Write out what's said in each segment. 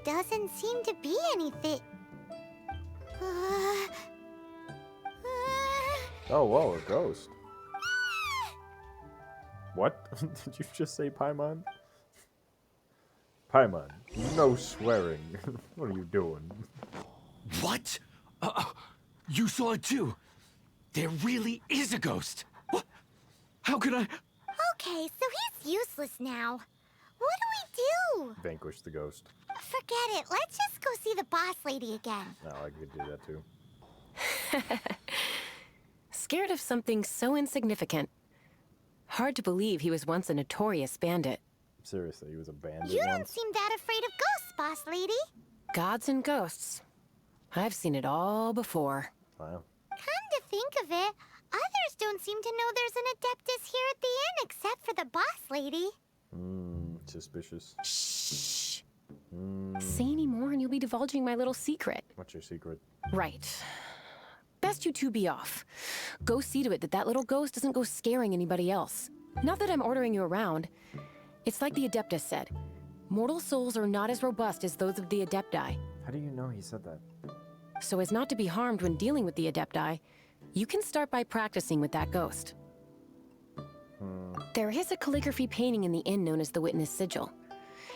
doesn't seem to be anything. Oh, whoa, a ghost. What? Did you just say Paimon? Paimon, no swearing. What are you doing? What? You saw it too? There really is a ghost. What? How could I? Okay, so he's useless now. What do we do? Vanquish the ghost. Forget it. Let's just go see the boss lady again. Oh, I could do that too. Scared of something so insignificant. Hard to believe he was once a notorious bandit. Seriously, he was a bandit You don't once? seem that afraid of ghosts, boss lady. Gods and ghosts. I've seen it all before. Wow. Come to think of it, others don't seem to know there's an Adeptus here at the inn except for the boss lady. Suspicious. Shh. Say any more and you'll be divulging my little secret. What's your secret? Right. Best you two be off. Go see to it that that little ghost doesn't go scaring anybody else. Not that I'm ordering you around. It's like the Adeptus said. Mortal souls are not as robust as those of the Adepti. How do you know he said that? So as not to be harmed when dealing with the Adepti, you can start by practicing with that ghost. There is a calligraphy painting in the inn known as the Witness Sigil.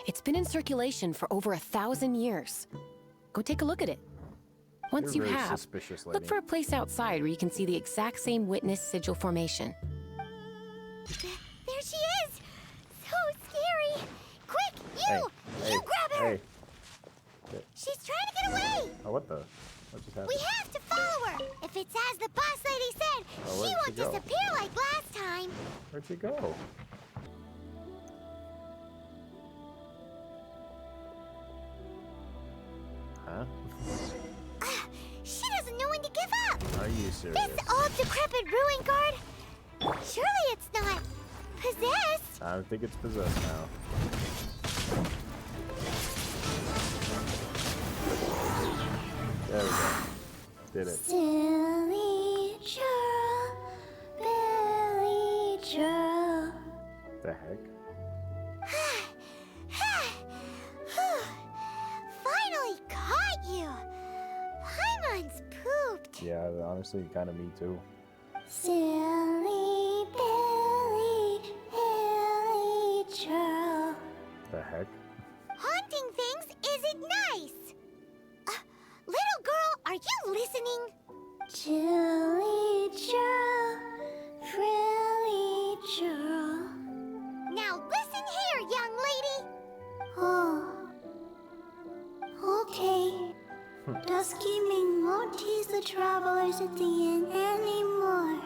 It's been in circulation for over 1,000 years. Go take a look at it. Once You're you very have, suspicious, look lady. for a place outside where you can see the exact same Witness Sigil formation. There she is! So scary! Quick, you! Hey, You grab her! Hey. She's trying to get away! Oh, what the? What just happened? We have to follow her! If it's as the boss lady said, Oh, she where'd won't she go? disappear like last time. Where'd she go? Huh? She doesn't know when to give up! Are you serious? This old decrepit ruin guard? Surely it's not possessed! I don't think it's possessed now. There we go. Did it. Silly churl, Billy churl. The heck? Finally caught you! Paimon's pooped. Yeah, honestly, kind of me too. Silly Billy, Billy churl. The heck? Haunting things isn't nice. Little girl, are you listening? Chilly churl, frilly churl. Now listen here, young lady. Oh. Okay. Dusky Ming won't tease the travelers at the inn anymore.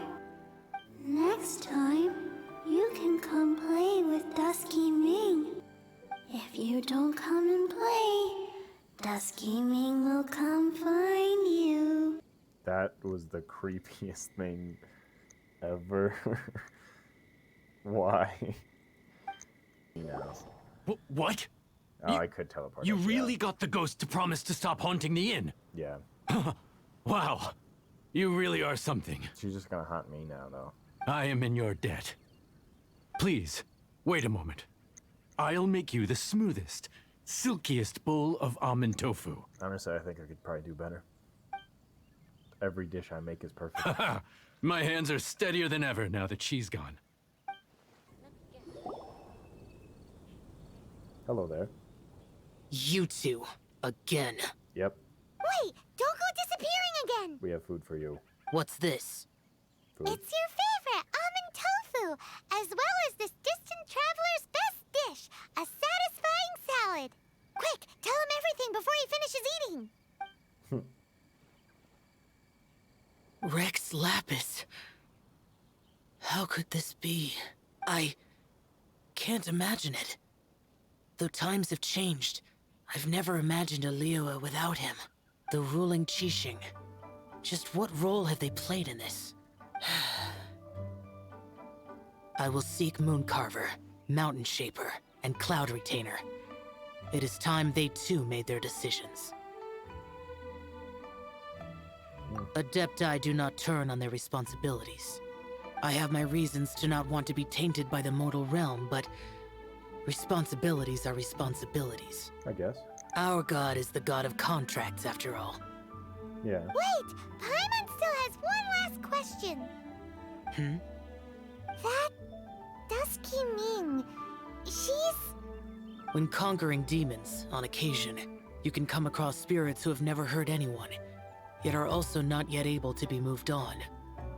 Next time, you can come play with Dusky Ming. If you don't come and play, Dusky Ming will come find you. That was the creepiest thing ever. Why? No. What? Oh, I could teleport. You us, yeah. really got the ghost to promise to stop haunting the inn? Yeah. Wow. You really are something. She's just gonna haunt me now, though. I am in your debt. Please, wait a moment. I'll make you the smoothest, silkiest bowl of almond tofu. Honestly, I think I could probably do better. Every dish I make is perfect. My hands are steadier than ever now that she's gone. Hello there. You two, again. Yep, Wait, don't go disappearing again. we have food for you. What's this? Food. It's your favorite almond tofu, as well as this distant traveler's best dish, a satisfying salad. Quick, tell him everything before he finishes eating. Rex Lapis. How could this be? I can't imagine it. Though times have changed, I've never imagined a Liyue without him. The ruling Qixing. Just what role have they played in this? I will seek Mooncarver, Mountain Shaper, and Cloud Retainer. It is time they too made their decisions. Adepti do not turn on their responsibilities. I have my reasons to not want to be tainted by the mortal realm, but responsibilities are responsibilities. I guess. Our god is the god of contracts, after all. Yeah. Wait! Paimon still has one last question. That Dusky Ming, she's... When conquering demons, on occasion, you can come across spirits who have never hurt anyone, yet are also not yet able to be moved on.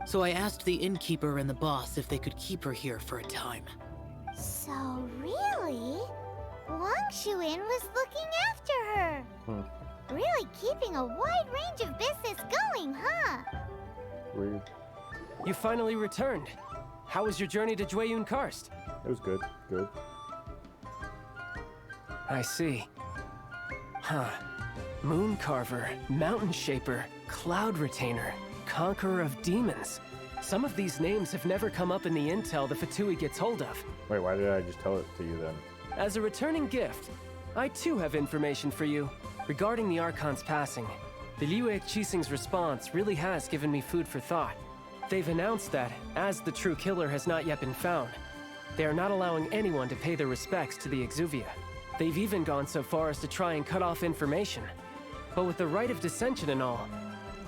So I asked the innkeeper and the boss if they could keep her here for a time. So really? Wang Shuin was looking after her. Really keeping a wide range of business going, huh? Weird. You finally returned. How was your journey to Jueyun Karst? It was good. Good. I see. Huh. Moon Carver, Mountain Shaper, Cloud Retainer, Conqueror of Demons. Some of these names have never come up in the intel the Fatui gets hold of. Wait, why did I just tell it to you then? As a returning gift, I too have information for you regarding the Archon's passing. The Liu Qixing's response really has given me food for thought. They've announced that, as the true killer has not yet been found, they are not allowing anyone to pay their respects to the Exuvia. They've even gone so far as to try and cut off information. But with the right of dissension and all,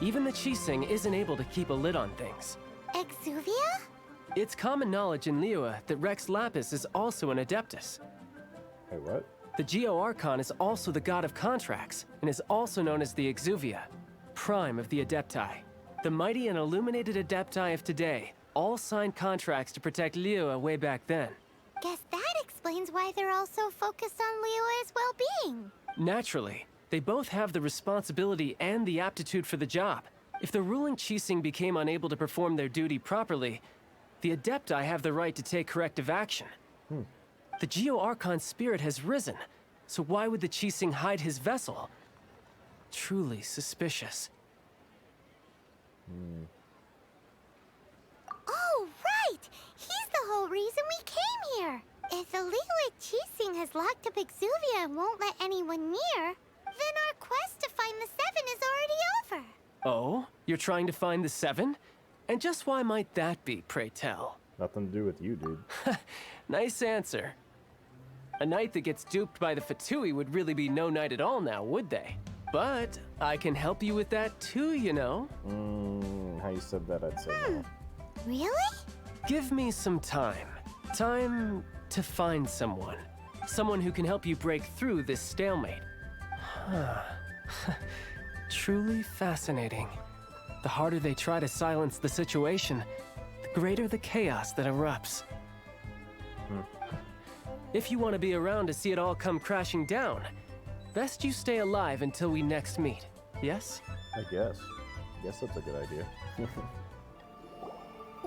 even the Qixing isn't able to keep a lid on things. Exuvia? It's common knowledge in Liyue that Rex Lapis is also an Adeptus. Hey, what? The Geo Archon is also the god of contracts, and is also known as the Exuvia, prime of the Adepti. The mighty and illuminated Adepti of today all signed contracts to protect Liyue way back then. Guess that explains why they're all so focused on Liyue's well-being. Naturally, they both have the responsibility and the aptitude for the job. If the ruling Qixing became unable to perform their duty properly, the Adepti have the right to take corrective action. The Geo Archon's spirit has risen, so why would the Qixing hide his vessel? Truly suspicious. Oh, right! He's the whole reason we came here! If the Liyue Qixing has locked up Exuvia and won't let anyone near, then our quest to find the Seven is already over. Oh? You're trying to find the Seven? And just why might that be, pray tell? Nothing to do with you, dude. Nice answer. A knight that gets duped by the Fatui would really be no knight at all now, would they? But I can help you with that too, you know. How you said that, I'd say no. Really? Give me some time. Time to find someone. Someone who can help you break through this stalemate. Truly fascinating. The harder they try to silence the situation, the greater the chaos that erupts. If you want to be around to see it all come crashing down, best you stay alive until we next meet. Yes? I guess. Guess that's a good idea.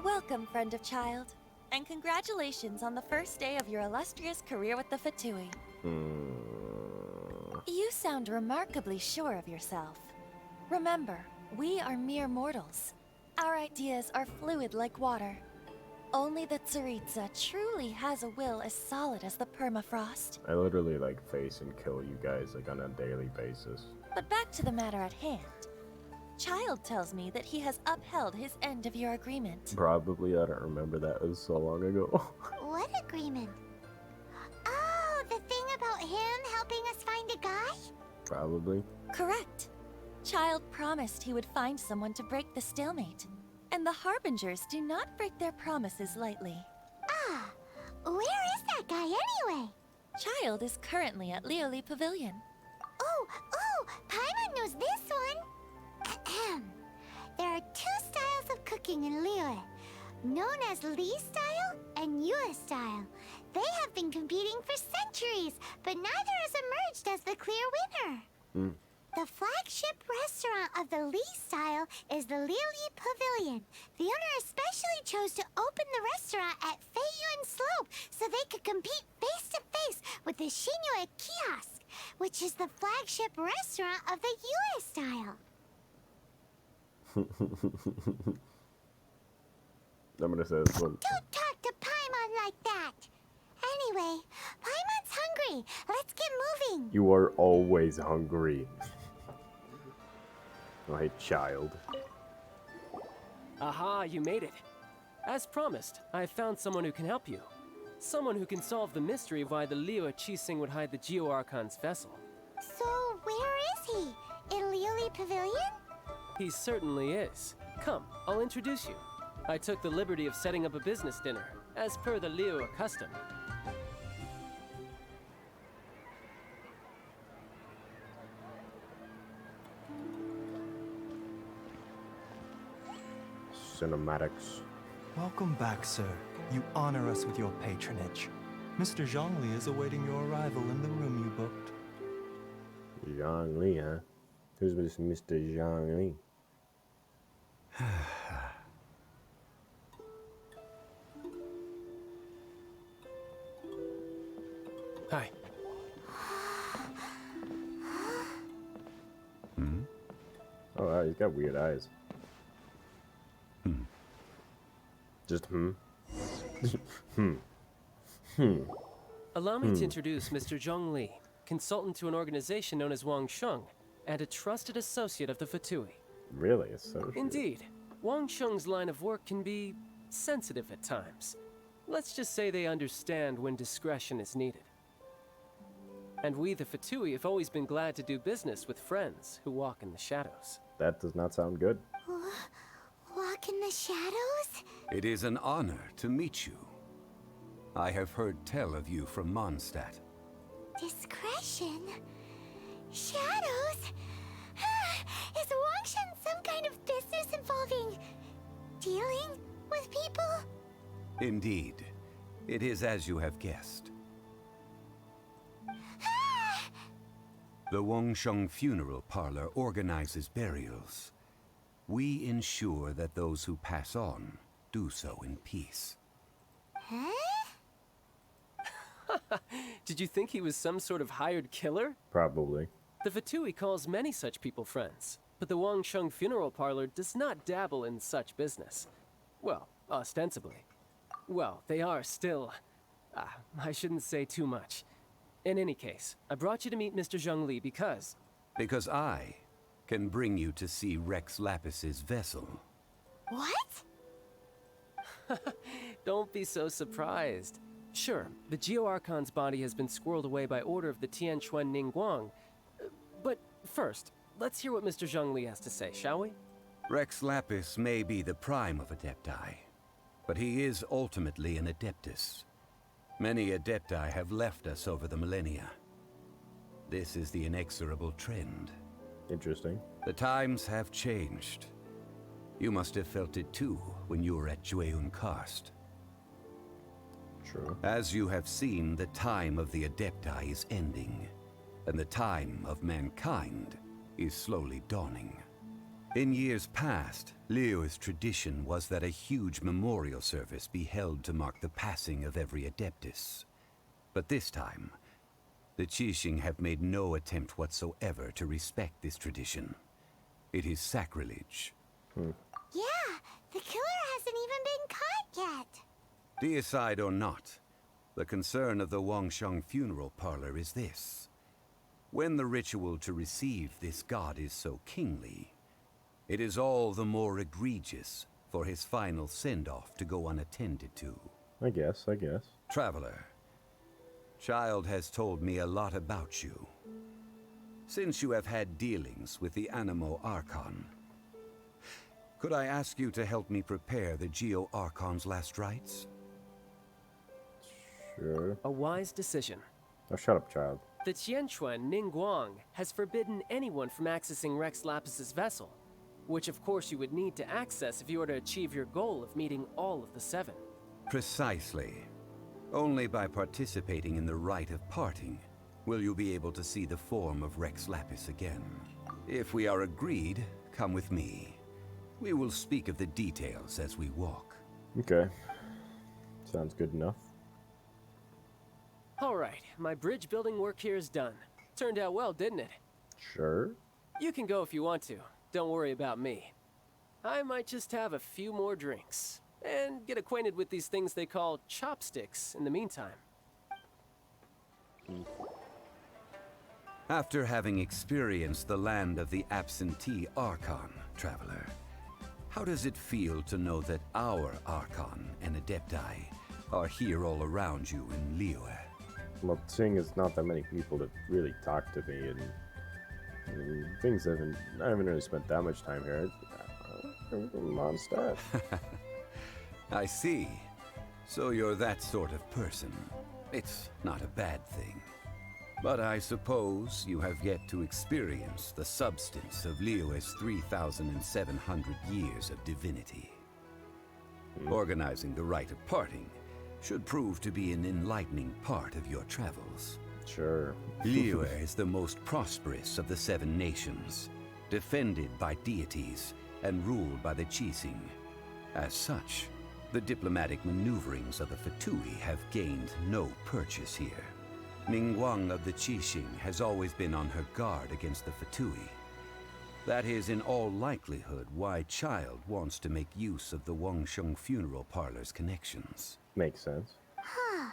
Welcome, friend of child, and congratulations on the first day of your illustrious career with the Fatui. You sound remarkably sure of yourself. Remember, we are mere mortals. Our ideas are fluid like water. Only the Tsaritsa truly has a will as solid as the permafrost. I literally like face and kill you guys like on a daily basis. But back to the matter at hand. Child tells me that he has upheld his end of your agreement. Probably, I don't remember that. It was so long ago. What agreement? Oh, the thing about him helping us find a guy? Probably. Correct. Child promised he would find someone to break the stalemate. And the Harbingers do not break their promises lightly. Ah, where is that guy anyway? Child is currently at Lioli Pavilion. Oh, Paimon knows this one. Ahem. There are two styles of cooking in Liyue, known as Li style and Yue style. They have been competing for centuries, but neither has emerged as the clear winner. The flagship restaurant of the Li style is the Lioli Pavilion. The owner especially chose to open the restaurant at Feiyuan Slope so they could compete face to face with the Shinyue Kiosk, which is the flagship restaurant of the Yue style. I'm gonna say this one. Don't talk to Paimon like that. Anyway, Paimon's hungry. Let's get moving. You are always hungry. Oh, hey, child. Aha, you made it. As promised, I have found someone who can help you. Someone who can solve the mystery of why the Liyue Qixing would hide the Geo Archon's vessel. So, in Liuli Pavilion? He certainly is. Come, I'll introduce you. I took the liberty of setting up a business dinner, as per the Liu custom. Cinematics. Welcome back, sir. You honor us with your patronage. Mr. Zhongli is awaiting your arrival in the room you booked. Zhongli, huh? Who's this Mr. Zhongli? Hi. Oh, wow, he's got weird eyes. Just Allow me to introduce Mr. Zhongli, consultant to an organization known as Wang Sheng, and a trusted associate of the Fatui. Really? So Indeed. Wang Sheng's line of work can be sensitive at times. Let's just say they understand when discretion is needed. And we, the Fatui, have always been glad to do business with friends who walk in the shadows. That does not sound good. Walk in the shadows? It is an honor to meet you. I have heard tell of you from Mondstadt. Discretion? Shadows? Is Wangshan some kind of business involving dealing with people? Indeed. It is as you have guessed. The Wangsheng Funeral Parlor organizes burials. We ensure that those who pass on do so in peace. Huh? Did you think he was some sort of hired killer? Probably. The Fatui calls many such people friends, but the Wang Sheng Funeral Parlor does not dabble in such business. Well, ostensibly. Well, they are still... I shouldn't say too much. In any case, I brought you to meet Mr. Zhongli because... Because I can bring you to see Rex Lapis's vessel. What? Don't be so surprised. Sure, the Geo-Archon's body has been squirreled away by order of the Tianquan Ningguang. But first, let's hear what Mr. Zhongli has to say, shall we? Rex Lapis may be the prime of Adepti, but he is ultimately an Adeptus. Many Adepti have left us over the millennia. This is the inexorable trend. Interesting. The times have changed. You must have felt it too when you were at Jueyun Karst. True. As you have seen, the time of the Adepti is ending, and the time of mankind is slowly dawning. In years past, Liu's tradition was that a huge memorial service be held to mark the passing of every Adeptus. But this time, the Qixing have made no attempt whatsoever to respect this tradition. It is sacrilege. Yeah, the killer hasn't even been caught yet. Deicide or not, the concern of the Wangsheng Funeral Parlor is this. When the ritual to receive this god is so kingly, it is all the more egregious for his final send-off to go unattended to. I guess. Traveler, Child has told me a lot about you. Since you have had dealings with the Animo Archon, could I ask you to help me prepare the Geo Archon's last rites? Sure. A wise decision. Oh, shut up, child. The Tianquan Ningguang has forbidden anyone from accessing Rex Lapis's vessel, which of course you would need to access if you were to achieve your goal of meeting all of the seven. Precisely. Only by participating in the rite of parting will you be able to see the form of Rex Lapis again. If we are agreed, come with me. We will speak of the details as we walk. Okay. Sounds good enough. All right, my bridge building work here is done. Turned out well, didn't it? Sure. You can go if you want to. Don't worry about me. I might just have a few more drinks and get acquainted with these things they call chopsticks in the meantime. After having experienced the land of the absentee Archon, Traveler, how does it feel to know that our Archon and Adepti are here all around you in Liyue? Well, seeing as not that many people that really talk to me, and I haven't really spent that much time here. I'm on stat. I see. So you're that sort of person. It's not a bad thing. But I suppose you have yet to experience the substance of Liyue's 3,700 years of divinity. Organizing the rite of parting should prove to be an enlightening part of your travels. Sure. Liyue is the most prosperous of the 7 nations, defended by deities and ruled by the Qixing. As such, the diplomatic maneuverings of the Fatui have gained no purchase here. Ningguang of the Qixing has always been on her guard against the Fatui. That is in all likelihood why Child wants to make use of the Wangsheng funeral parlor's connections. Makes sense. Huh.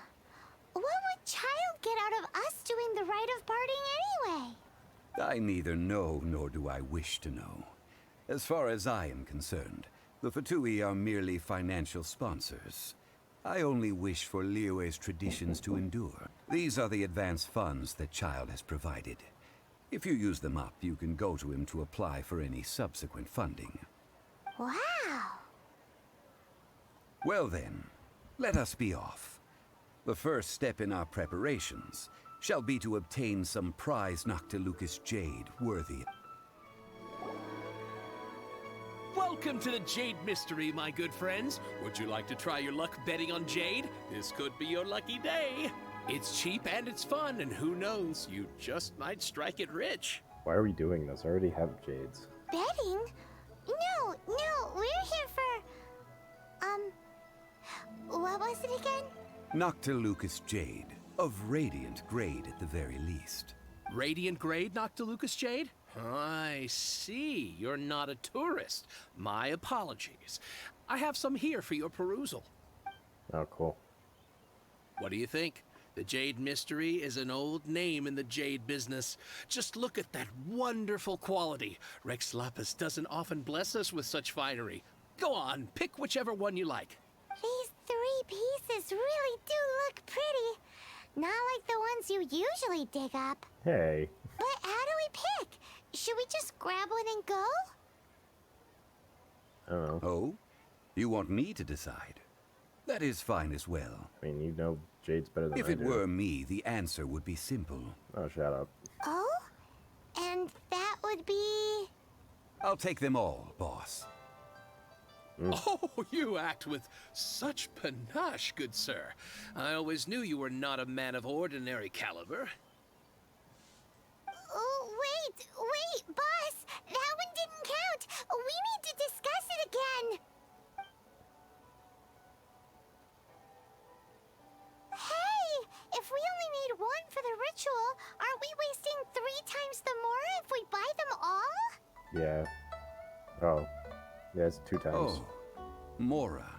What would Child get out of us doing the rite of parting anyway? I neither know nor do I wish to know. As far as I am concerned, the Fatui are merely financial sponsors. I only wish for Liyue's traditions to endure. These are the advance funds that Child has provided. If you use them up, you can go to him to apply for any subsequent funding. Wow. Well then, let us be off. The first step in our preparations shall be to obtain some prize Noctilucous jade worthy. Welcome to the Jade Mystery, my good friends. Would you like to try your luck betting on Jade? This could be your lucky day. It's cheap and it's fun, and who knows, you just might strike it rich. Why are we doing this? I already have jades. Betting? No, we're here for... What was it again? Noctilucous jade, of radiant grade at the very least. Radiant grade, Noctilucous Jade? I see. You're not a tourist. My apologies. I have some here for your perusal. Oh, cool. What do you think? The Jade Mystery is an old name in the jade business. Just look at that wonderful quality. Rex Lapis doesn't often bless us with such finery. Go on, pick whichever one you like. These 3 pieces really do look pretty. Not like the ones you usually dig up. Hey. But how do we pick? Should we just grab one and go? I don't know. Oh? You want me to decide? That is fine as well. I mean, you know jade's better than If I it do. were me, the answer would be simple. Oh, shut up. Oh? And that would be... I'll take them all, boss. Oh, you act with such panache, good sir. I always knew you were not a man of ordinary caliber. Oh, wait, boss! That one didn't count! We need to discuss it again! Hey! If we only need one for the ritual, aren't we wasting 3 times the more if we buy them all? Yeah. Oh. Yeah, it's 2 times. Oh, Mora.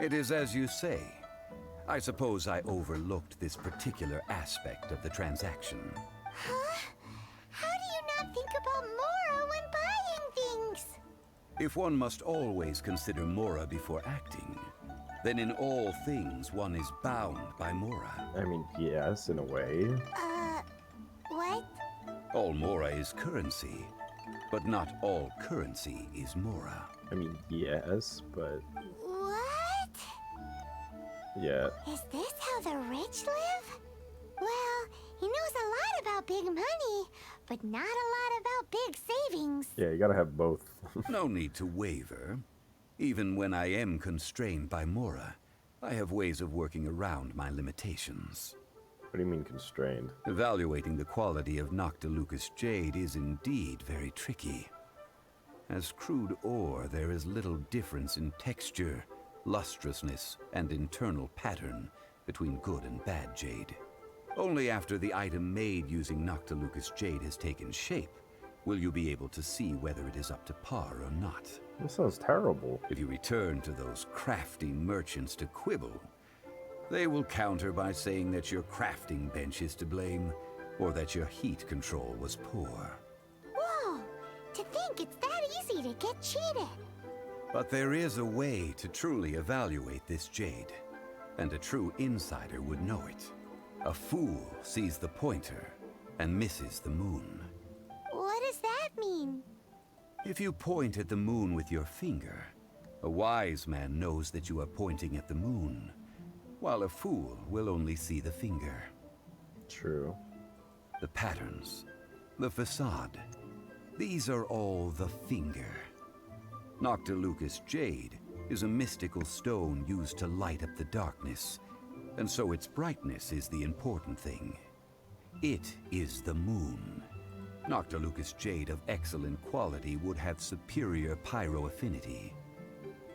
It is as you say. I suppose I overlooked this particular aspect of the transaction. Huh? How do you not think about Mora when buying things? If one must always consider Mora before acting, then in all things one is bound by Mora. I mean, yes, in a way. What? All Mora is currency, but not all currency is Mora. I mean, yes, but What? yeah. Is this how the rich live? Well, he knows a lot about big money, but not a lot about big savings. Yeah, you gotta have both. No need to waver. Even when I am constrained by Mora, I have ways of working around my limitations. What do you mean constrained? Evaluating the quality of Noctilucous jade is indeed very tricky. As crude ore, there is little difference in texture, lustrousness, and internal pattern between good and bad jade. Only after the item made using Noctilucous jade has taken shape will you be able to see whether it is up to par or not. This sounds terrible. If you return to those crafty merchants to quibble, they will counter by saying that your crafting bench is to blame, or that your heat control was poor. Whoa! To think it's that easy to get cheated. But there is a way to truly evaluate this jade, and a true insider would know it. A fool sees the pointer, and misses the moon. What does that mean? If you point at the moon with your finger, a wise man knows that you are pointing at the moon, while a fool will only see the finger. True. The patterns, the facade, these are all the finger. Noctilucous jade is a mystical stone used to light up the darkness, and so its brightness is the important thing. It is the moon. Noctilucous jade of excellent quality would have superior pyroaffinity.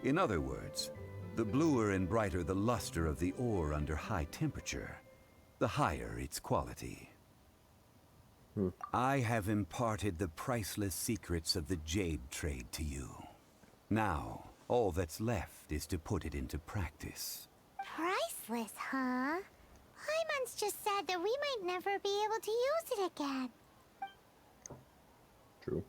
In other words, the bluer and brighter the luster of the ore under high temperature, the higher its quality. I have imparted the priceless secrets of the jade trade to you. Now, all that's left is to put it into practice. Priceless, huh? Hyman's just said that we might never be able to use it again. True.